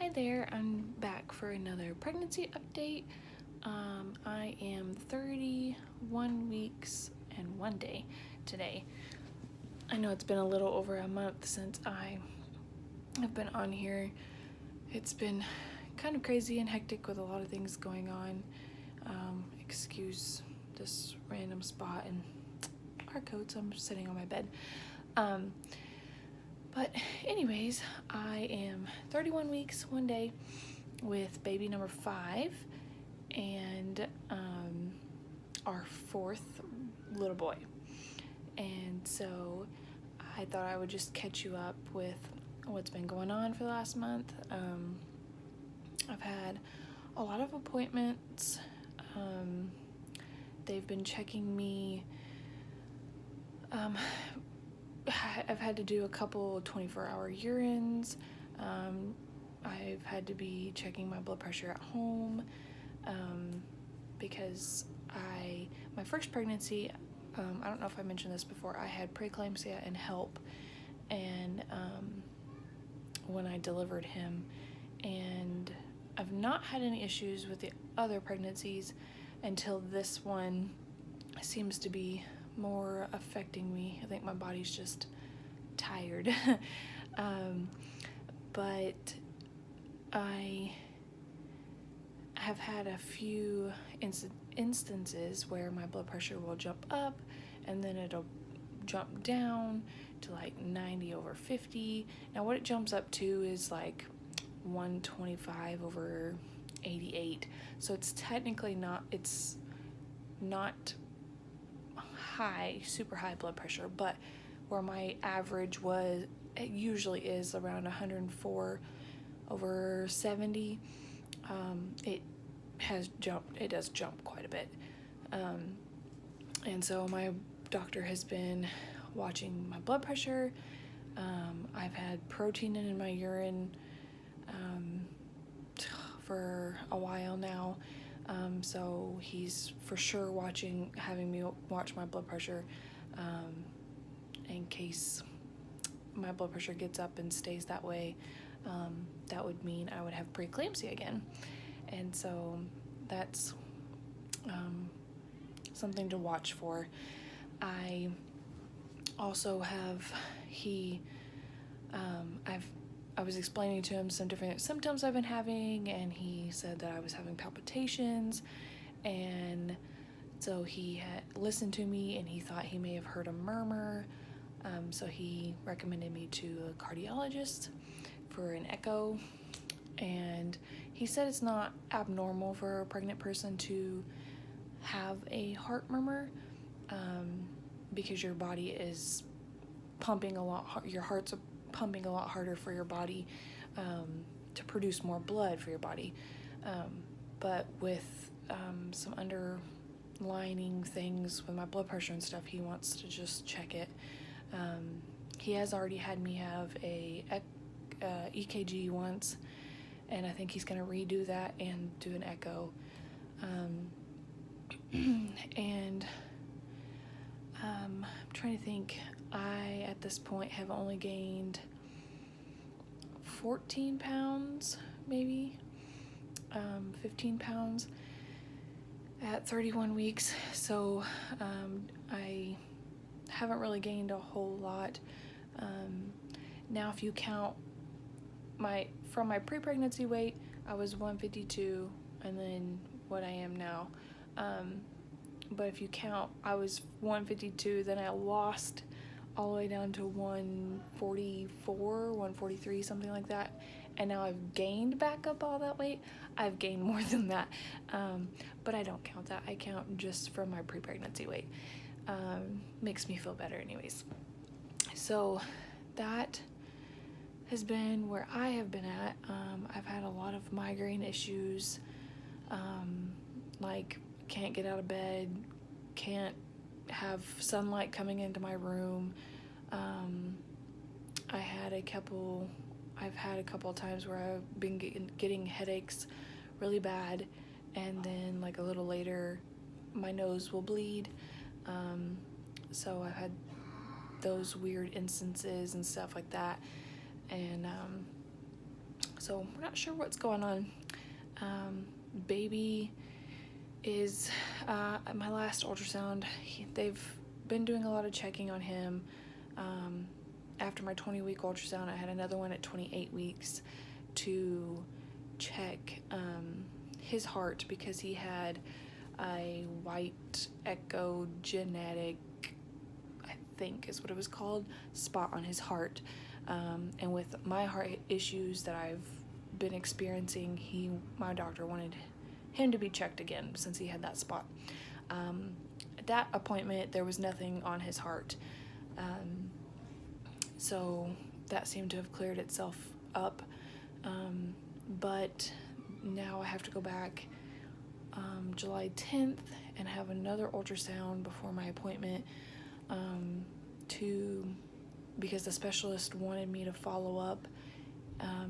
Hi there, I'm back for another pregnancy update. I am 31 weeks and 1 day today. I know it's been a little over a month since I have been on here. It's been kind of crazy and hectic with a lot of things going on. Excuse this random spot in our coats. I'm sitting on my bed. But anyways, I am 31 weeks, 1 day with baby number 5 and our 4th little boy. And so I thought I would just catch you up with what's been going on for the last month. I've had a lot of appointments. They've been checking me. I've had to do a couple 24-hour urines. I've had to be checking my blood pressure at home because my first pregnancy, I don't know if I mentioned this before, I had preeclampsia and HELP, and when I delivered him, and I've not had any issues with the other pregnancies until this one seems to be more affecting me. I think my body's just tired. But I have had a few instances where my blood pressure will jump up and then it'll jump down to like 90/50. Now what it jumps up to is like 125/88. So it's technically not, it's not high, super high blood pressure, but where my average was, it usually is around 104/70. It does jump quite a bit. And so my doctor has been watching my blood pressure. I've had protein in my urine for a while now. So he's for sure having me watch my blood pressure in case my blood pressure gets up and stays that way. That would mean I would have preeclampsia again. And so that's something to watch for. I also have, I was explaining to him some different symptoms I've been having, and he said that I was having palpitations, and so he had listened to me and he thought he may have heard a murmur, so he recommended me to a cardiologist for an echo, and he said it's not abnormal for a pregnant person to have a heart murmur, because your body is pumping a lot, your heart's pumping a lot harder for your body to produce more blood for your body, but with some underlining things with my blood pressure and stuff, he wants to just check it. He has already had me have a EKG once, and I think he's going to redo that and do an echo. And I'm trying to think, I at this point have only gained 14 pounds, maybe 15 pounds at 31 weeks, so I haven't really gained a whole lot. Now if you count from my pre-pregnancy weight, I was 152, and then what I am now, but if you count, I was 152, then I lost all the way down to 144, 143, something like that, and now I've gained back up all that weight. I've gained more than that, but I don't count that. I count just from my pre-pregnancy weight. Makes me feel better anyways. So that has been where I have been at. I've had a lot of migraine issues, like can't get out of bed, can't have sunlight coming into my room. I've had a couple of times where I've been getting headaches really bad, and then like a little later my nose will bleed. So I've had those weird instances and stuff like that, and So we're not sure what's going on. Baby is, my last ultrasound, they've been doing a lot of checking on him. After my 20-week ultrasound, I had another one at 28 weeks to check his heart, because he had a white echo genetic, I think is what it was called, spot on his heart. And with my heart issues that I've been experiencing, my doctor wanted him to be checked again since he had that spot. At that appointment, there was nothing on his heart. So that seemed to have cleared itself up. But now I have to go back July 10th and have another ultrasound before my appointment, because the specialist wanted me to follow up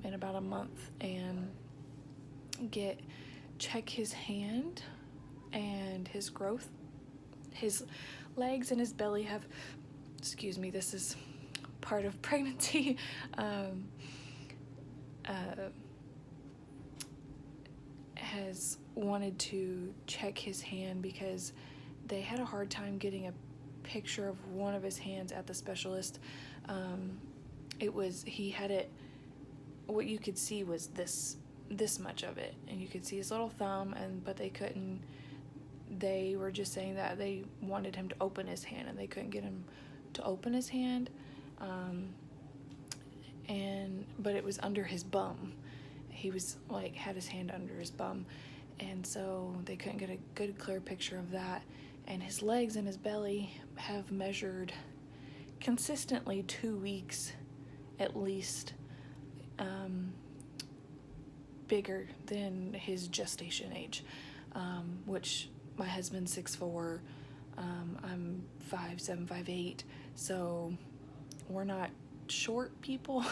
in about a month and check his hand and his growth. His legs and his belly have, excuse me, this is part of pregnancy, has wanted to check his hand because they had a hard time getting a picture of one of his hands at the specialist. He had it, what you could see was this much of it, and you could see his little thumb, but they were just saying that they wanted him to open his hand, and they couldn't get him to open his hand, but it was under his bum. He was had his hand under his bum, and so they couldn't get a good clear picture of that. And his legs and his belly have measured consistently 2 weeks at least, bigger than his gestation age, which my husband's 6'4", I'm 5'7", 5'8", so we're not short people.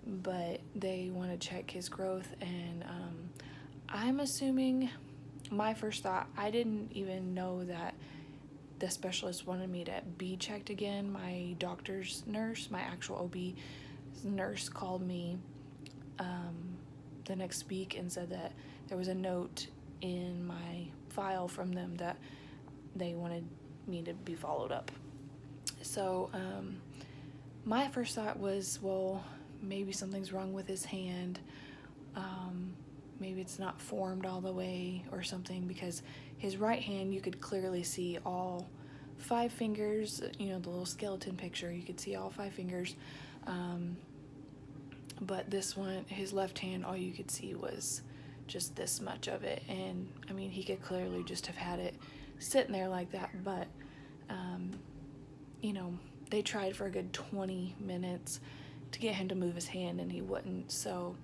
But they want to check his growth, and I'm assuming, my first thought, I didn't even know that the specialist wanted me to be checked again. My doctor's nurse, my actual OB nurse, called me the next week and said that there was a note in my file from them that they wanted me to be followed up. So my first thought was, well, maybe something's wrong with his hand. Maybe it's not formed all the way or something, because his right hand, you could clearly see all 5 fingers, the little skeleton picture, you could see all 5 fingers. But this one, his left hand, all you could see was just this much of it. And I mean, he could clearly just have had it sitting there like that, but they tried for a good 20 minutes to get him to move his hand, and he wouldn't. So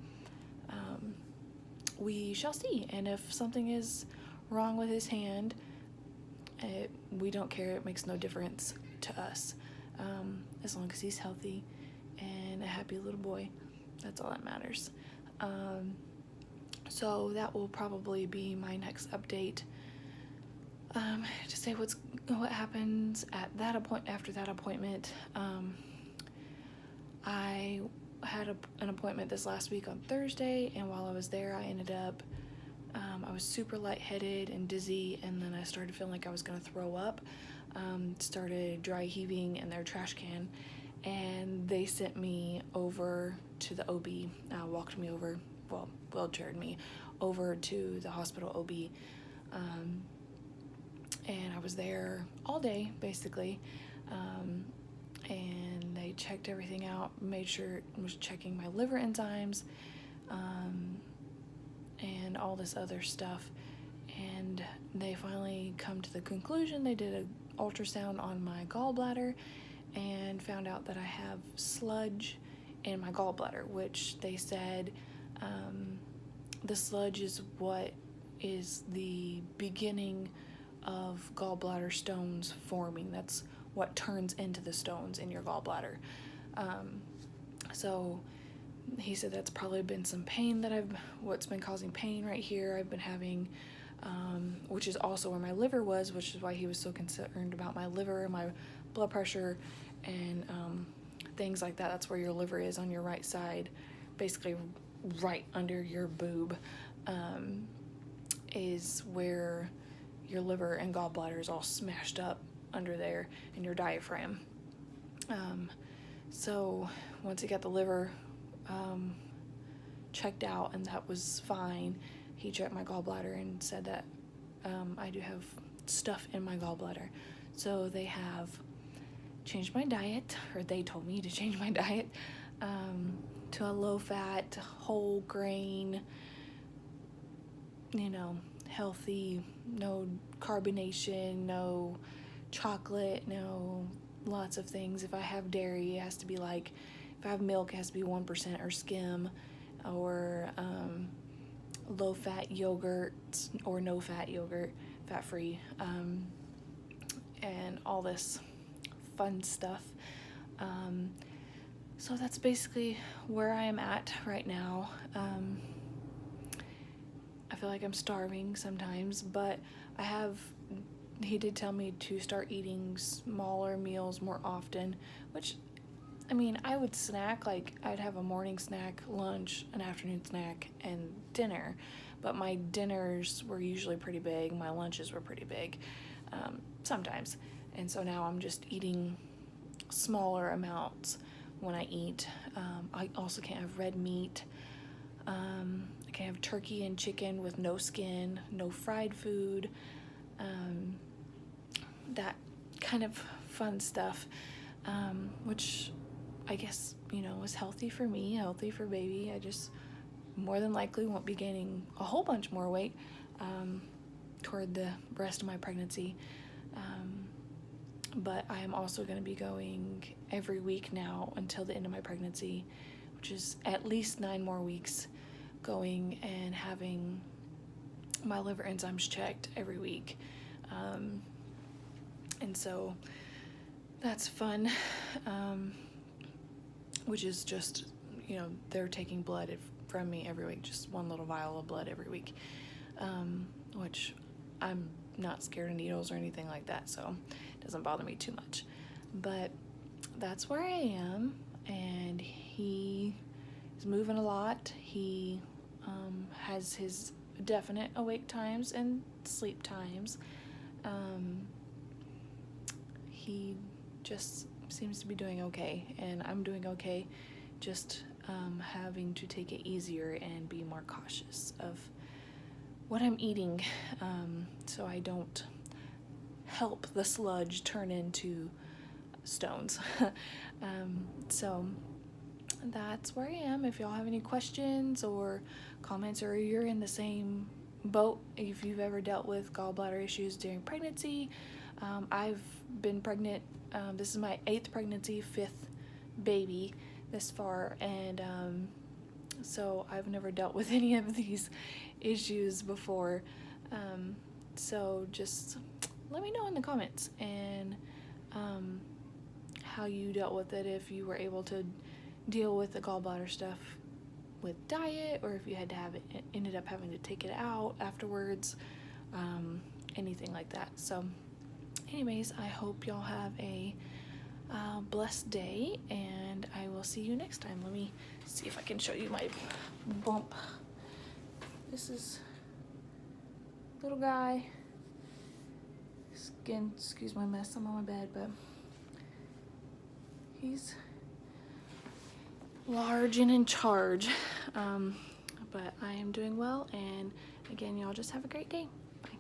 we shall see. And if something is wrong with his hand, we don't care. It makes no difference to us, as long as he's healthy and a happy little boy. That's all that matters. So that will probably be my next update, to say what happens at that after that appointment. I had an appointment this last week on Thursday, and while I was there, I ended up, I was super lightheaded and dizzy, and then I started feeling like I was going to throw up. Started dry heaving in their trash can, and they sent me over to the OB, wheelchaired me over to the hospital OB, and I was there all day, basically, and they checked everything out, made sure it was checking my liver enzymes, and all this other stuff, and they finally come to the conclusion. They did an ultrasound on my gallbladder and found out that I have sludge in my gallbladder, which they said the sludge is what is the beginning of gallbladder stones forming. That's what turns into the stones in your gallbladder. So he said that's probably been some pain what's been causing pain right here. I've been having, which is also where my liver was, which is why he was so concerned about my liver and my blood pressure and things like that. That's where your liver is, on your right side, basically right under your boob, is where your liver and gallbladder is all smashed up under there, and your diaphragm. So once he got the liver checked out and that was fine, he checked my gallbladder and said that I do have stuff in my gallbladder. So they have changed my diet, or they told me to change my diet to a low-fat, whole grain, healthy, no carbonation, no chocolate, no lots of things. If I have dairy, it has to be if I have milk, it has to be 1% or skim, or low-fat yogurt or no-fat yogurt, fat-free, and all this fun stuff. So that's basically where I am at right now. I feel like I'm starving sometimes, but he did tell me to start eating smaller meals more often, which, I would snack, I'd have a morning snack, lunch, an afternoon snack, and dinner, but my dinners were usually pretty big, my lunches were pretty big, sometimes, and so now I'm just eating smaller amounts when I eat. I also can't have red meat. I can't have turkey and chicken with no skin, no fried food, that kind of fun stuff, which I guess, is healthy for me, healthy for baby. I just more than likely won't be gaining a whole bunch more weight toward the rest of my pregnancy. But I am also going to be going every week now until the end of my pregnancy, which is at least 9 more weeks, going and having my liver enzymes checked every week. And so that's fun, which is just, they're taking blood from me every week, just one little vial of blood every week, which I'm not scared of needles or anything like that, so it doesn't bother me too much. But that's where I am, and he is moving a lot. He has his definite awake times and sleep times. He just seems to be doing okay, and I'm doing okay, just having to take it easier and be more cautious of what I'm eating, so I don't help the sludge turn into stones. So that's where I am. If y'all have any questions or comments, or you're in the same boat, if you've ever dealt with gallbladder issues during pregnancy, I've been pregnant, this is my 8th pregnancy, 5th baby this far, and so I've never dealt with any of these issues before, so just let me know in the comments, and how you dealt with it, if you were able to deal with the gallbladder stuff with diet, or if you had to have it, ended up having to take it out afterwards, anything like that. So anyways, I hope y'all have a blessed day, and I will see you next time. Let me see if I can show you my bump. This is little guy. Skin, excuse my mess, I'm on my bed, but he's large and in charge. But I am doing well, and again, y'all just have a great day. Bye.